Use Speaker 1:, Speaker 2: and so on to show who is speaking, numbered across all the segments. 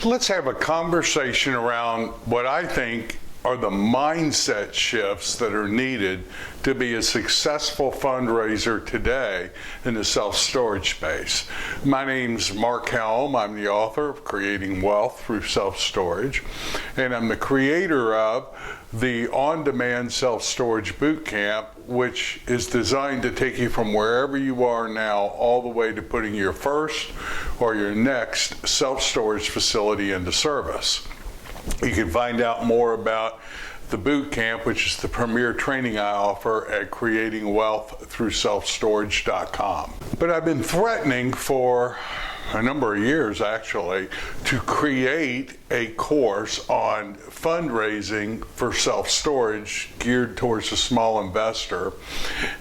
Speaker 1: Let's have a conversation around what I think are the mindset shifts that are needed to be a successful fundraiser today in the self-storage space. My name's Mark Helm. I'm the author of Creating Wealth Through Self-Storage, and I'm the creator of the on-demand self-storage boot camp, which is designed to take you from wherever you are now all the way to putting your first or your next self-storage facility into service. You can find out more about the boot camp, which is the premier training I offer, at creatingwealththroughselfstorage.com. But I've been threatening for a number of years, actually, to create a course on fundraising for self-storage geared towards a small investor,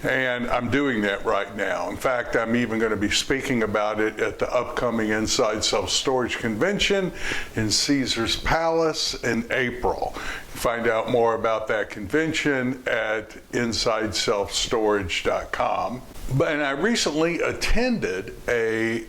Speaker 1: and I'm doing that right now. In fact, I'm even going to be speaking about it at the upcoming Inside Self-Storage Convention in Caesars Palace in April. Find out more about that convention at InsideSelfStorage.com. And I recently attended a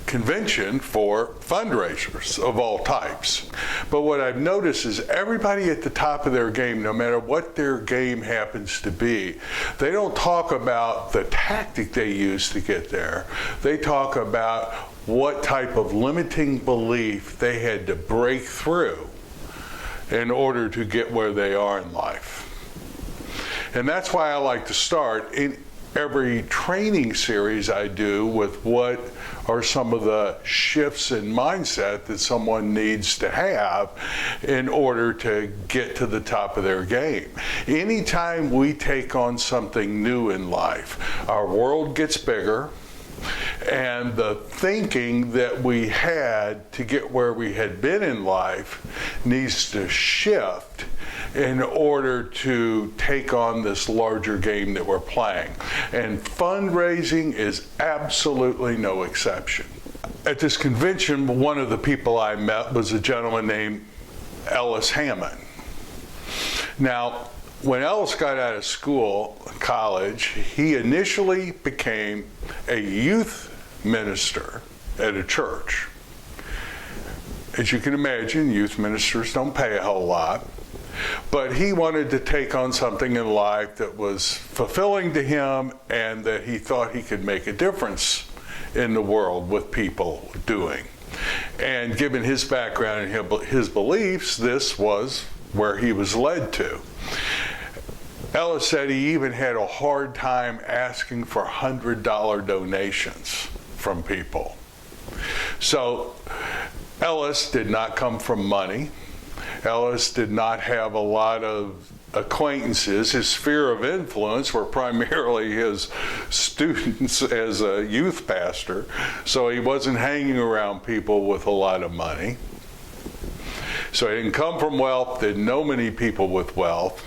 Speaker 1: convention for fundraisers of all types. But what I've noticed is everybody at the top of their game, no matter what their game happens to be, they don't talk about the tactic they use to get there. They talk about what type of limiting belief they had to break through in order to get where they are in life. And that's why I like to start in every training series I do with what are some of the shifts in mindset that someone needs to have in order to get to the top of their game. Anytime we take on something new in life, our world gets bigger, and the thinking that we had to get where we had been in life needs to shift in order to take on this larger game that we're playing. And fundraising is absolutely no exception. At this convention, one of the people I met was a gentleman named Ellis Hammond. Now, when Ellis got out of college, he initially became a youth minister at a church. As you can imagine, youth ministers don't pay a whole lot. But he wanted to take on something in life that was fulfilling to him and that he thought he could make a difference in the world with people doing. And given his background and his beliefs, this was where he was led to. Ellis said he even had a hard time asking for $100 donations from people. So Ellis did not come from money. Ellis did not have a lot of acquaintances. His sphere of influence were primarily his students as a youth pastor, so he wasn't hanging around people with a lot of money. So he didn't come from wealth, didn't know many people with wealth.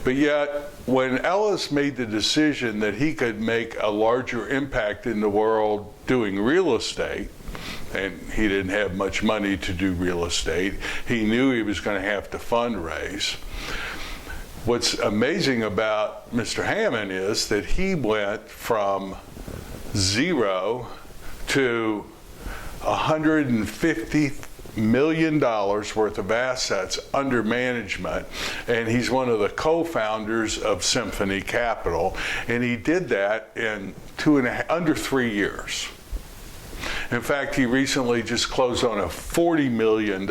Speaker 1: But yet, when Ellis made the decision that he could make a larger impact in the world doing real estate, and he didn't have much money to do real estate, he knew he was going to have to fundraise. What's amazing about Mr. Hammond is that he went from zero to $150 million worth of assets under management, and he's one of the co-founders of Symphony Capital, and he did that in under 3 years. In fact, he recently just closed on a $40 million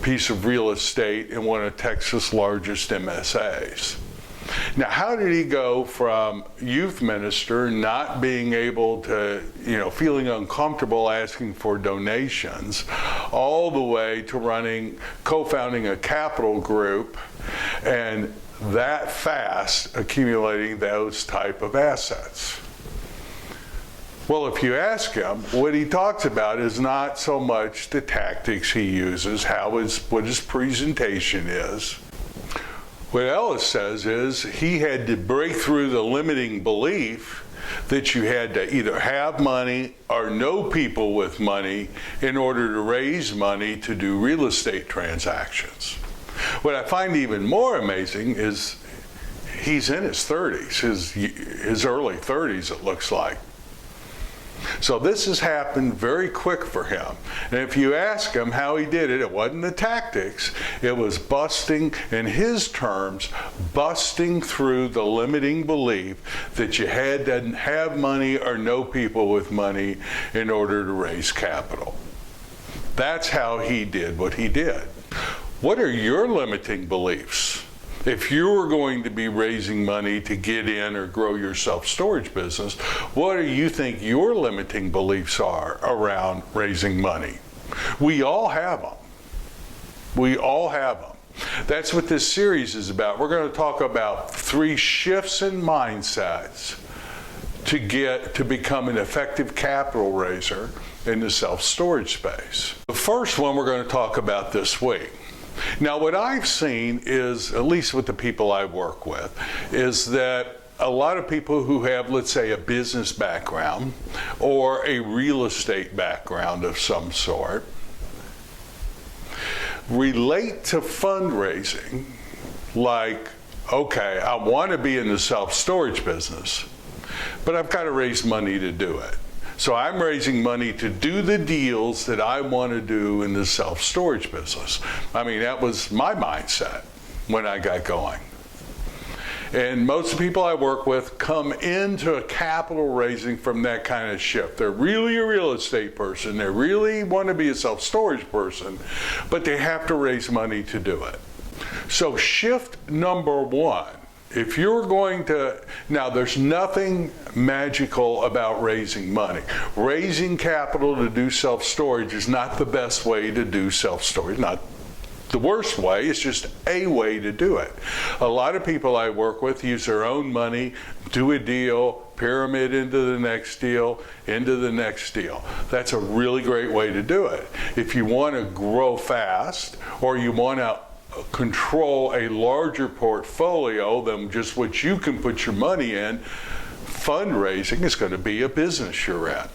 Speaker 1: piece of real estate in one of Texas' largest MSAs. Now, how did he go from youth minister, not being able to, feeling uncomfortable asking for donations, all the way to co-founding a capital group, and that fast accumulating those type of assets? Well, if you ask him, what he talks about is not so much the tactics he uses, what his presentation is. What Ellis says is he had to break through the limiting belief that you had to either have money or know people with money in order to raise money to do real estate transactions. What I find even more amazing is he's in his 30s, his early 30s, it looks like. So this has happened very quick for him. And if you ask him how he did it, it wasn't the tactics. It was busting, in his terms, busting through the limiting belief that you had to have money or know people with money in order to raise capital. That's how he did what he did. What are your limiting beliefs? If you were going to be raising money to get in or grow your self-storage business, what do you think your limiting beliefs are around raising money? We all have them. We all have them. That's what this series is about. We're going to talk about 3 shifts in mindsets to become an effective capital raiser in the self-storage space. The first one we're going to talk about this week. Now, what I've seen is, at least with the people I work with, is that a lot of people who have, let's say, a business background or a real estate background of some sort relate to fundraising like, okay, I want to be in the self-storage business, but I've got to raise money to do it. So I'm raising money to do the deals that I want to do in the self-storage business. I mean, that was my mindset when I got going. And most of the people I work with come into a capital raising from that kind of shift. They're really a real estate person. They really want to be a self-storage person, but they have to raise money to do it. So shift number 1. If you're going to, now there's nothing magical about raising money. Raising capital to do self-storage is not the best way to do self-storage, not the worst way, it's just a way to do it. A lot of people I work with use their own money, do a deal, pyramid into the next deal, into the next deal. That's a really great way to do it. If you want to grow fast, or you want to control a larger portfolio than just what you can put your money in, fundraising is going to be a business you're in.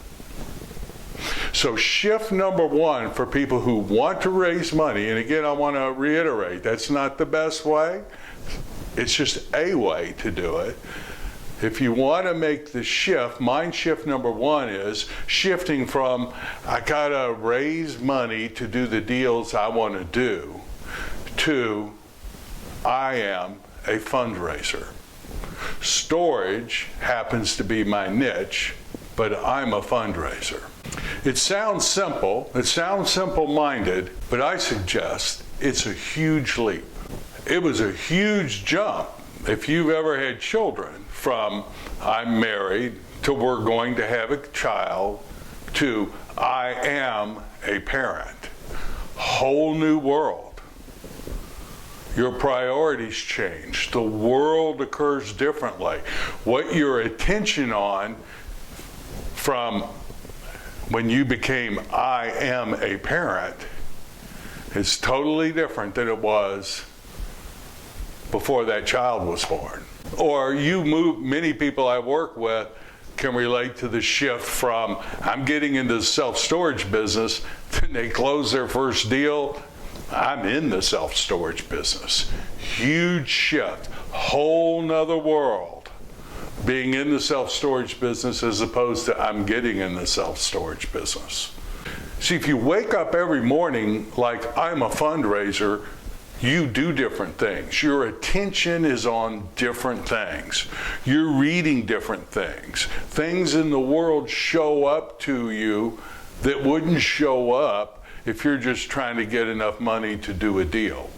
Speaker 1: So shift number 1 for people who want to raise money, and again I want to reiterate, that's not the best way, it's just a way to do it. If you want to make the shift, mind shift number 1 is shifting from I gotta raise money to do the deals I want to do, to I am a fundraiser. Storage happens to be my niche, but I'm a fundraiser. It sounds simple, it sounds simple-minded, but I suggest it's a huge leap. It was a huge jump if you've ever had children, from I'm married to we're going to have a child to I am a parent. Whole new world. Your priorities change. The world occurs differently. What your attention on from when you became I am a parent is totally different than it was before that child was born. Or many people I work with can relate to the shift from I'm getting into the self-storage business, then they close their first deal, I'm in the self-storage business. Huge shift, whole nother world. Being in the self-storage business as opposed to I'm getting in the self-storage business. See, if you wake up every morning like I'm a fundraiser, you do different things. Your attention is on different things. You're reading different things. Things in the world show up to you that wouldn't show up if you're just trying to get enough money to do a deal.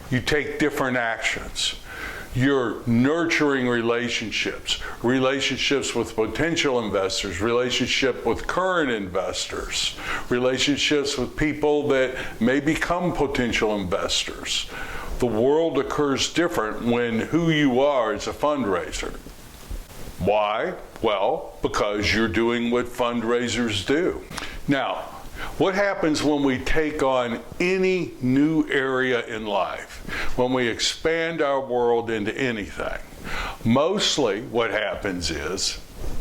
Speaker 1: You take different actions. You're nurturing relationships with potential investors, relationship with current investors, relationships with people that may become potential investors. The world occurs different when who you are is a fundraiser. Why? Well, because you're doing what fundraisers do. Now, what happens when we take on any new area in life, when we expand our world into anything? Mostly what happens is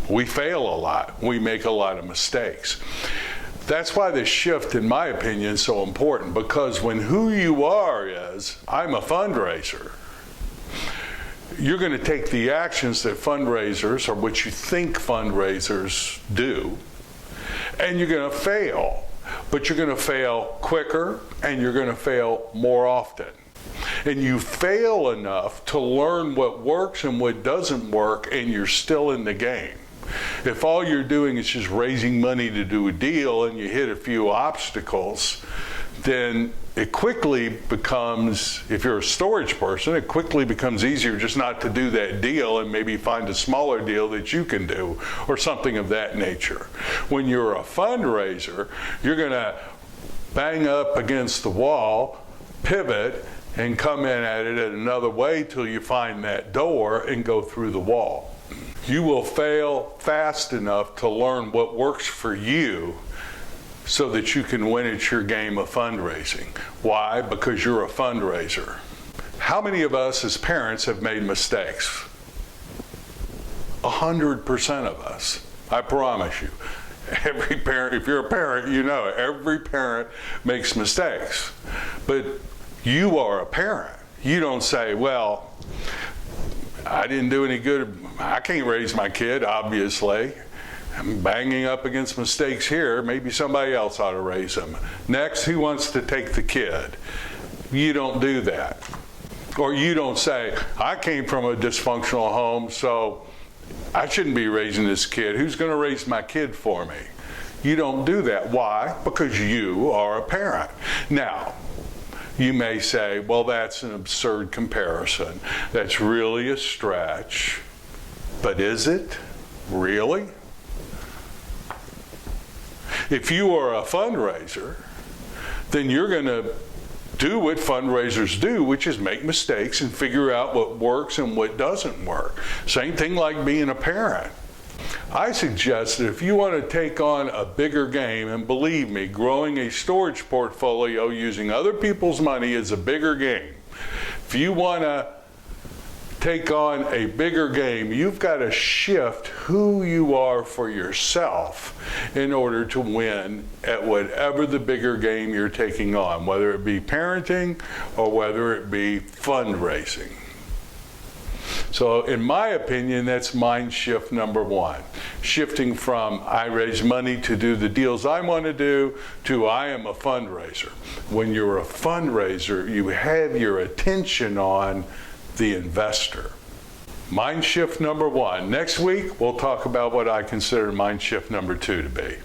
Speaker 1: we fail a lot. We make a lot of mistakes. That's why this shift, in my opinion, is so important, because when who you are is, I'm a fundraiser, you're going to take the actions that fundraisers, or what you think fundraisers do, and you're going to fail. But you're going to fail quicker, and you're going to fail more often. And you fail enough to learn what works and what doesn't work, and you're still in the game. If all you're doing is just raising money to do a deal and you hit a few obstacles, then it quickly becomes, if you're a storage person, it quickly becomes easier just not to do that deal and maybe find a smaller deal that you can do or something of that nature. When you're a fundraiser, you're going to bang up against the wall, pivot, and come in at it another way till you find that door and go through the wall. You will fail fast enough to learn what works for you so that you can win at your game of fundraising. Why? Because you're a fundraiser. How many of us as parents have made mistakes? 100% of us. I promise you. Every parent, if you're a parent, you know it. Every parent makes mistakes. But you are a parent. You don't say, well, I didn't do any good. I can't raise my kid, obviously. I'm banging up against mistakes here. Maybe somebody else ought to raise them. Next, who wants to take the kid? You don't do that. Or you don't say, I came from a dysfunctional home, so I shouldn't be raising this kid. Who's going to raise my kid for me? You don't do that. Why? Because you are a parent. Now, you may say, well, that's an absurd comparison. That's really a stretch. But is it? Really? If you are a fundraiser, then you're going to do what fundraisers do, which is make mistakes and figure out what works and what doesn't work. Same thing like being a parent. I suggest that if you want to take on a bigger game, and believe me, growing a storage portfolio using other people's money is a bigger game. If you want to take on a bigger game, you've got to shift who you are for yourself in order to win at whatever the bigger game you're taking on, whether it be parenting or whether it be fundraising. So in my opinion, that's mind shift number one. Shifting from I raise money to do the deals I want to do to I am a fundraiser. When you're a fundraiser, you have your attention on the investor. Mind shift number one. Next week, we'll talk about what I consider mind shift number two to be.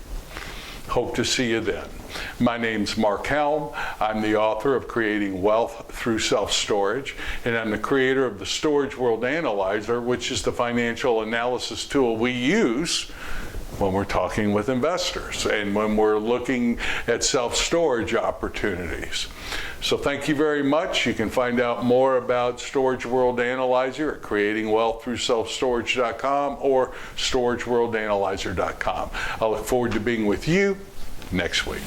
Speaker 1: Hope to see you then. My name's Mark Helm. I'm the author of Creating Wealth Through Self-Storage, and I'm the creator of the Storage World Analyzer, which is the financial analysis tool we use when we're talking with investors and when we're looking at self-storage opportunities. So thank you very much. You can find out more about Storage World Analyzer at creatingwealththroughselfstorage.com or storageworldanalyzer.com. I look forward to being with you next week.